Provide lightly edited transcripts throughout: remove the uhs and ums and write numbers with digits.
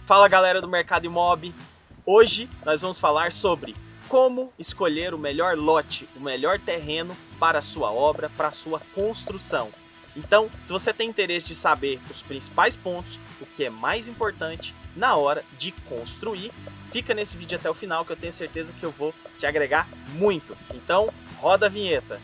Fala galera do Mercado Imob, hoje nós vamos falar sobre como escolher o melhor lote, o melhor terreno para a sua obra, para a sua construção. Então, se você tem interesse de saber os principais pontos, o que é mais importante na hora de construir, fica nesse vídeo até o final que eu tenho certeza que eu vou te agregar muito. Então, roda a vinheta!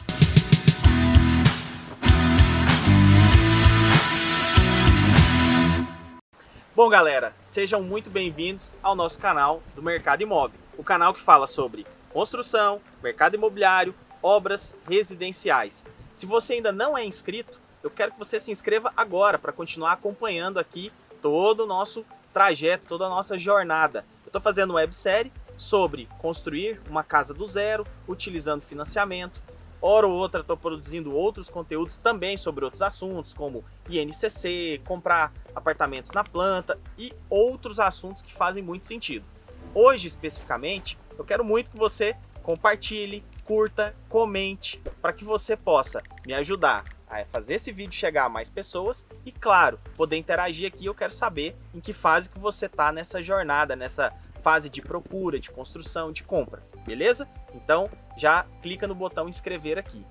Bom galera, sejam muito bem-vindos ao nosso canal do Mercado Imob, o canal que fala sobre construção, mercado imobiliário, obras residenciais. Se você ainda não é inscrito, eu quero que você se inscreva agora para continuar acompanhando aqui todo o nosso trajeto, toda a nossa jornada. Eu estou fazendo websérie sobre construir uma casa do zero, utilizando financiamento. Hora ou outra estou produzindo outros conteúdos também sobre outros assuntos, como INCC, comprar apartamentos na planta e outros assuntos que fazem muito sentido. Hoje, especificamente, eu quero muito que você compartilhe, curta, comente, para que você possa me ajudar a fazer esse vídeo chegar a mais pessoas e, claro, poder interagir aqui. Eu quero saber em que fase que você está nessa jornada, nessa fase de procura, de construção, de compra, beleza? Então já clica no botão inscrever aqui.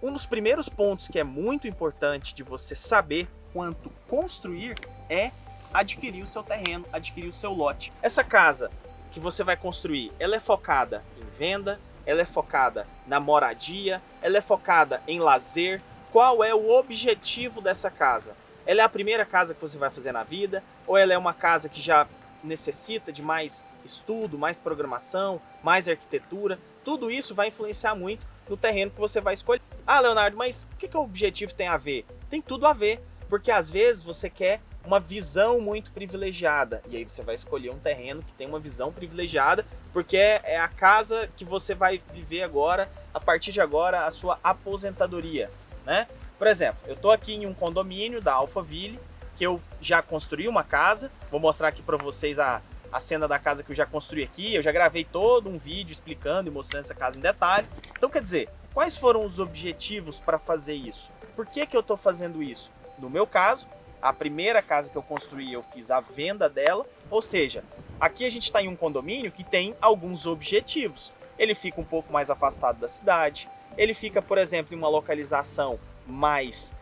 Um dos primeiros pontos que é muito importante de você saber quanto construir é adquirir o seu terreno, adquirir o seu lote. Essa casa que você vai construir, ela é focada em venda, ela é focada na moradia, ela é focada em lazer. Qual é o objetivo dessa casa? Ela é a primeira casa que você vai fazer na vida? Ou ela é uma casa que já necessita de mais estudo, mais programação, mais arquitetura? Tudo isso vai influenciar muito no terreno que você vai escolher. Ah, Leonardo, mas o que o objetivo tem a ver? Tem tudo a ver, porque às vezes você quer uma visão muito privilegiada, e aí você vai escolher um terreno que tem uma visão privilegiada, porque é a casa que você vai viver agora, a partir de agora, a sua aposentadoria, né? Por exemplo, eu estou aqui em um condomínio da Alphaville, que eu já construí uma casa. Vou mostrar aqui para vocês a cena da casa que eu já construí aqui. Eu já gravei todo um vídeo explicando e mostrando essa casa em detalhes. Então, quer dizer, quais foram os objetivos para fazer isso? Por que eu estou fazendo isso? No meu caso, a primeira casa que eu construí, eu fiz a venda dela. Ou seja, aqui a gente está em um condomínio que tem alguns objetivos. Ele fica um pouco mais afastado da cidade. Ele fica, por exemplo, em uma localização mais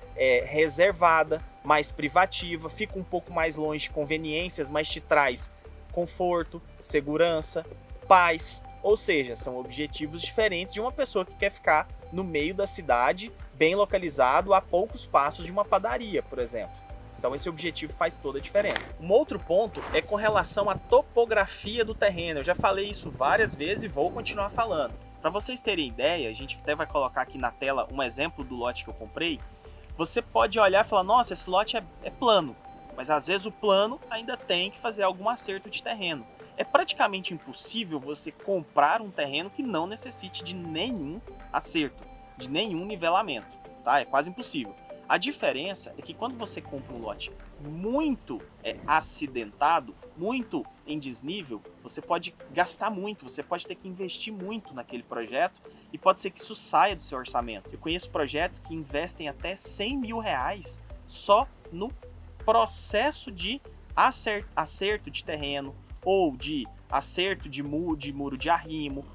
reservada, mais privativa, fica um pouco mais longe de conveniências, mas te traz conforto, segurança, paz. Ou seja, são objetivos diferentes de uma pessoa que quer ficar no meio da cidade, bem localizado, a poucos passos de uma padaria, por exemplo. Então esse objetivo faz toda a diferença. Um outro ponto é com relação à topografia do terreno. Eu já falei isso várias vezes e vou continuar falando. Para vocês terem ideia, a gente até vai colocar aqui na tela um exemplo do lote que eu comprei. Você pode olhar e falar, nossa, esse lote é plano, mas às vezes o plano ainda tem que fazer algum acerto de terreno. É praticamente impossível você comprar um terreno que não necessite de nenhum acerto, de nenhum nivelamento, tá? É quase impossível. A diferença é que quando você compra um lote muito acidentado, muito em desnível, você pode gastar muito, você pode ter que investir muito naquele projeto e pode ser que isso saia do seu orçamento. Eu conheço projetos que investem até R$100 mil só no processo de acerto de terreno ou de acerto de muro de arrimo.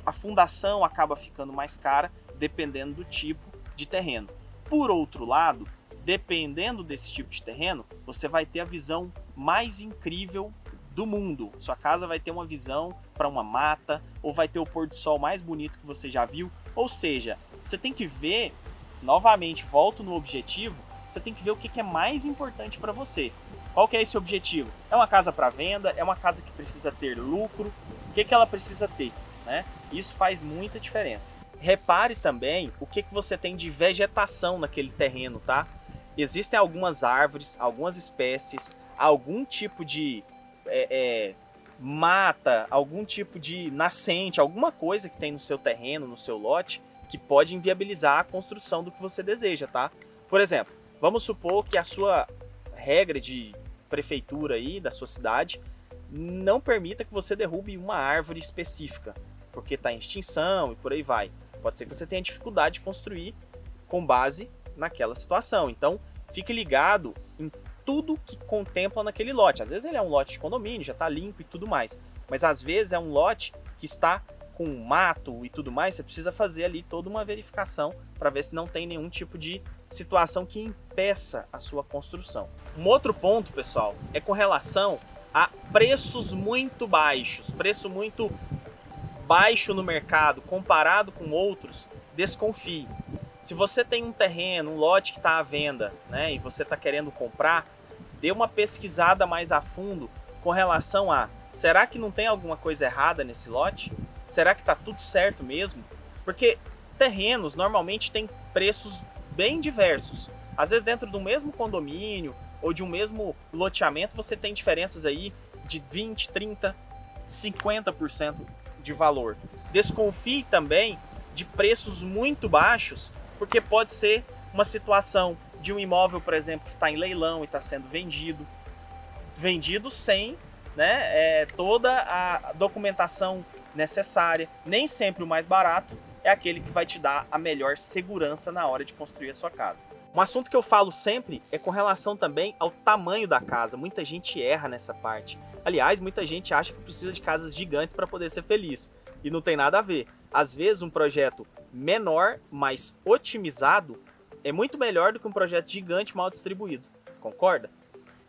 A fundação acaba ficando mais cara dependendo do tipo de terreno. Por outro lado, dependendo desse tipo de terreno, você vai ter a visão mais incrível do mundo. Sua casa vai ter uma visão para uma mata, ou vai ter o pôr do sol mais bonito que você já viu. Ou seja, você tem que ver, novamente, volto no objetivo, você tem que ver o que é mais importante para você. Qual que é esse objetivo? É uma casa para venda? É uma casa que precisa ter lucro? O que ela precisa ter, né? Isso faz muita diferença. Repare também o que você tem de vegetação naquele terreno, tá? Existem algumas árvores, algumas espécies, algum tipo de mata, algum tipo de nascente, alguma coisa que tem no seu terreno, no seu lote, que pode inviabilizar a construção do que você deseja, tá? Por exemplo, vamos supor que a sua regra de prefeitura aí, da sua cidade, não permita que você derrube uma árvore específica, porque está em extinção e por aí vai. Pode ser que você tenha dificuldade de construir com base naquela situação. Então, fique ligado em tudo que contempla naquele lote. Às vezes ele é um lote de condomínio, já está limpo e tudo mais, mas às vezes é um lote que está com mato e tudo mais, você precisa fazer ali toda uma verificação para ver se não tem nenhum tipo de situação que impeça a sua construção. Um outro ponto, pessoal, é com relação a preços muito baixos, preço muito baixo no mercado comparado com outros. Desconfie. Se você tem um terreno, um lote que está à venda, né, e você está querendo comprar, dê uma pesquisada mais a fundo com relação a: será que não tem alguma coisa errada nesse lote? Será que está tudo certo mesmo? Porque terrenos normalmente têm preços bem diversos. Às vezes dentro do mesmo condomínio ou de um mesmo loteamento você tem diferenças aí de 20, 30, 50% de valor. Desconfie também de preços muito baixos, porque pode ser uma situação de um imóvel, por exemplo, que está em leilão e está sendo vendido sem, né, toda a documentação necessária. Nem sempre o mais barato é aquele que vai te dar a melhor segurança na hora de construir a sua casa. Um assunto que eu falo sempre é com relação também ao tamanho da casa. Muita gente erra nessa parte. Aliás, muita gente acha que precisa de casas gigantes para poder ser feliz. E não tem nada a ver. Às vezes um projeto menor, mais otimizado, é muito melhor do que um projeto gigante mal distribuído. Concorda?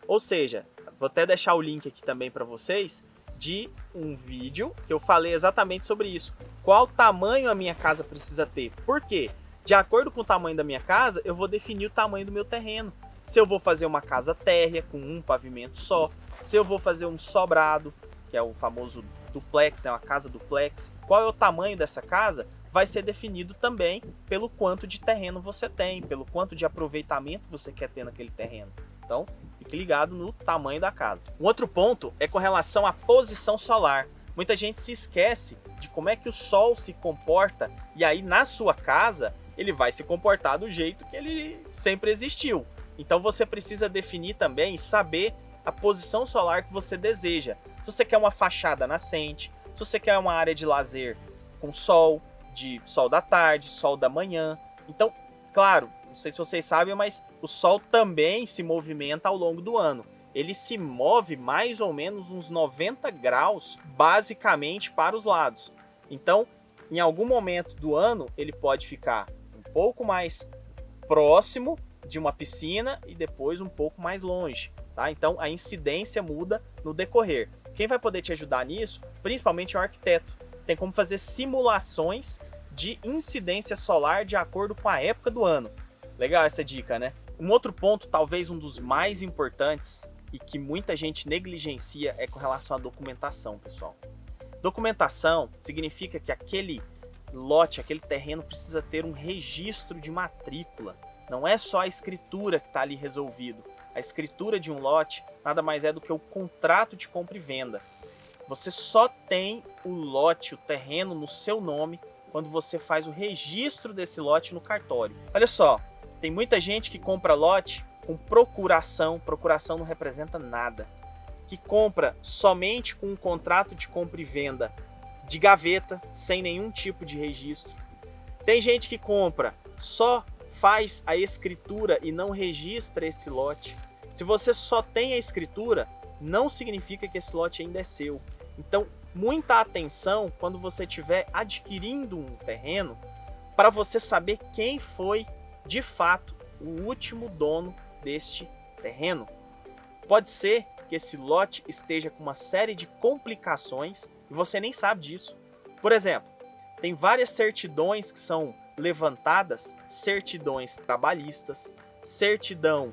Ou seja, vou até deixar o link aqui também para vocês de um vídeo que eu falei exatamente sobre isso. Qual tamanho a minha casa precisa ter? Por quê? De acordo com o tamanho da minha casa, eu vou definir o tamanho do meu terreno. Se eu vou fazer uma casa térrea com um pavimento só, se eu vou fazer um sobrado, que é o famoso duplex, né, uma casa duplex, qual é o tamanho dessa casa? Vai ser definido também pelo quanto de terreno você tem, pelo quanto de aproveitamento você quer ter naquele terreno. Então, fique ligado no tamanho da casa. Um outro ponto é com relação à posição solar. Muita gente se esquece de como é que o sol se comporta, e aí na sua casa ele vai se comportar do jeito que ele sempre existiu. Então você precisa definir também, saber a posição solar que você deseja. Se você quer uma fachada nascente, se você quer uma área de lazer com sol, de sol da tarde, sol da manhã. Então, claro, não sei se vocês sabem, mas o sol também se movimenta ao longo do ano. Ele se move mais ou menos uns 90 graus, basicamente para os lados. Então, em algum momento do ano, ele pode ficar um pouco mais próximo de uma piscina e depois um pouco mais longe, tá? Então, a incidência muda no decorrer. Quem vai poder te ajudar nisso, principalmente é o arquiteto. Tem como fazer simulações de incidência solar de acordo com a época do ano. Legal essa dica, né? Um outro ponto, talvez um dos mais importantes e que muita gente negligencia, é com relação à documentação, pessoal. Documentação significa que aquele lote, aquele terreno precisa ter um registro de matrícula. Não é só a escritura que está ali resolvido. A escritura de um lote nada mais é do que o contrato de compra e venda. Você só tem o lote, o terreno no seu nome quando você faz o registro desse lote no cartório. Olha só, tem muita gente que compra lote com procuração. Procuração não representa nada. Que compra somente com um contrato de compra e venda de gaveta, sem nenhum tipo de registro. Tem gente que compra, só faz a escritura e não registra esse lote. Se você só tem a escritura, não significa que esse lote ainda é seu. Então, muita atenção quando você estiver adquirindo um terreno, para você saber quem foi, de fato, o último dono deste terreno. Pode ser que esse lote esteja com uma série de complicações e você nem sabe disso. Por exemplo, tem várias certidões que são levantadas, certidões trabalhistas, certidão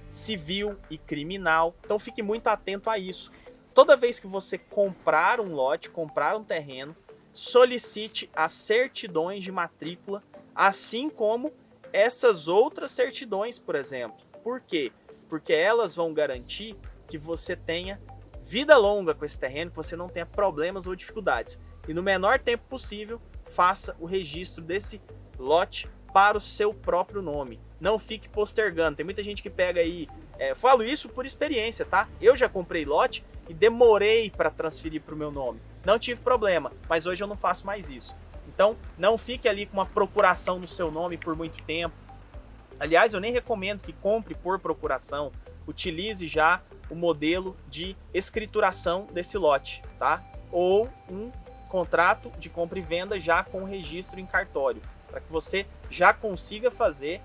civil e criminal. Então fique muito atento a isso. Toda vez que você comprar um lote, comprar um terreno, solicite as certidões de matrícula, assim como essas outras certidões, por exemplo. Por quê? Porque elas vão garantir que você tenha vida longa com esse terreno, que você não tenha problemas ou dificuldades. E no menor tempo possível, faça o registro desse lote para o seu próprio nome. Não fique postergando. Tem muita gente que pega aí... falo isso por experiência, tá? Eu já comprei lote e demorei para transferir para o meu nome. Não tive problema, mas hoje eu não faço mais isso. Então, não fique ali com uma procuração no seu nome por muito tempo. Aliás, eu nem recomendo que compre por procuração, utilize já o modelo de escrituração desse lote, tá? Ou um contrato de compra e venda já com registro em cartório, para que você já consiga fazer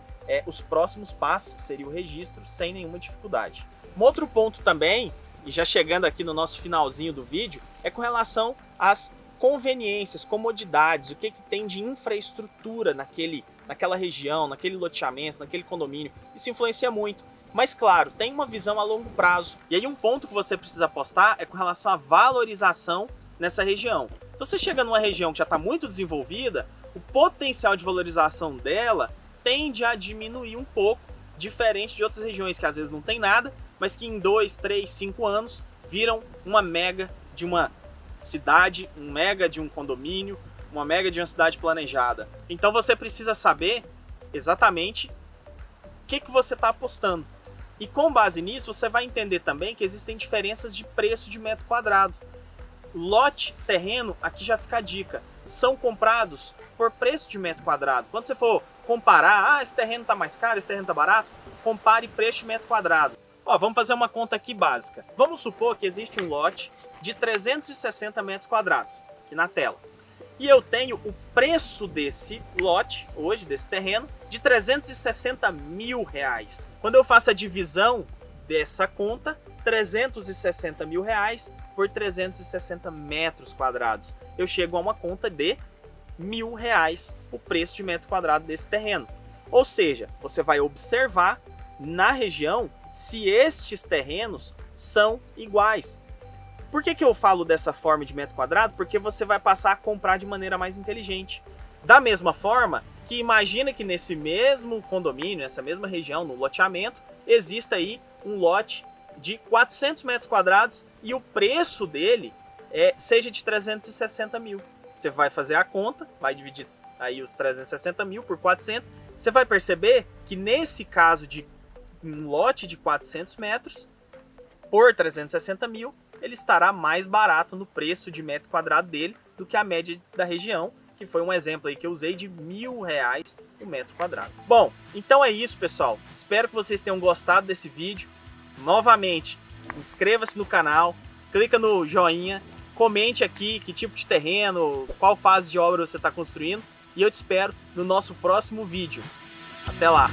os próximos passos, que seria o registro, sem nenhuma dificuldade. Um outro ponto também, e já chegando aqui no nosso finalzinho do vídeo, é com relação às conveniências, comodidades, o que tem de infraestrutura naquela região, naquele loteamento, naquele condomínio. Isso influencia muito. Mas claro, tem uma visão a longo prazo. E aí um ponto que você precisa apostar é com relação à valorização nessa região. Se você chega numa região que já está muito desenvolvida, o potencial de valorização dela tende a diminuir um pouco, diferente de outras regiões que às vezes não tem nada, mas que em 2, 3, 5 anos viram uma mega de uma cidade, um mega de um condomínio, uma mega de uma cidade planejada. Então você precisa saber exatamente o que você está apostando. E com base nisso, você vai entender também que existem diferenças de preço de metro quadrado. Lote, terreno, aqui já fica a dica, são comprados por preço de metro quadrado. Quando você for comparar, esse terreno está mais caro, esse terreno está barato, compare preço de metro quadrado. Ó, vamos fazer uma conta aqui básica. Vamos supor que existe um lote de 360 metros quadrados, aqui na tela. E eu tenho o preço desse lote, hoje, desse terreno, de R$360 mil. Quando eu faço a divisão dessa conta, R$360 mil por 360 metros quadrados, eu chego a uma conta de R$1.000 o preço de metro quadrado desse terreno. Ou seja, você vai observar na região se estes terrenos são iguais. Por que eu falo dessa forma de metro quadrado? Porque você vai passar a comprar de maneira mais inteligente. Da mesma forma que imagina que nesse mesmo condomínio, nessa mesma região, no loteamento, exista aí um lote de 400 metros quadrados e o preço dele seja de 360 mil. Você vai fazer a conta, vai dividir aí os 360 mil por 400, você vai perceber que nesse caso de um lote de 400 metros por 360 mil, ele estará mais barato no preço de metro quadrado dele do que a média da região, que foi um exemplo aí que eu usei de R$1.000 o metro quadrado. Bom, então é isso, pessoal. Espero que vocês tenham gostado desse vídeo. Novamente, inscreva-se no canal, clica no joinha, comente aqui que tipo de terreno, qual fase de obra você está construindo, e eu te espero no nosso próximo vídeo. Até lá!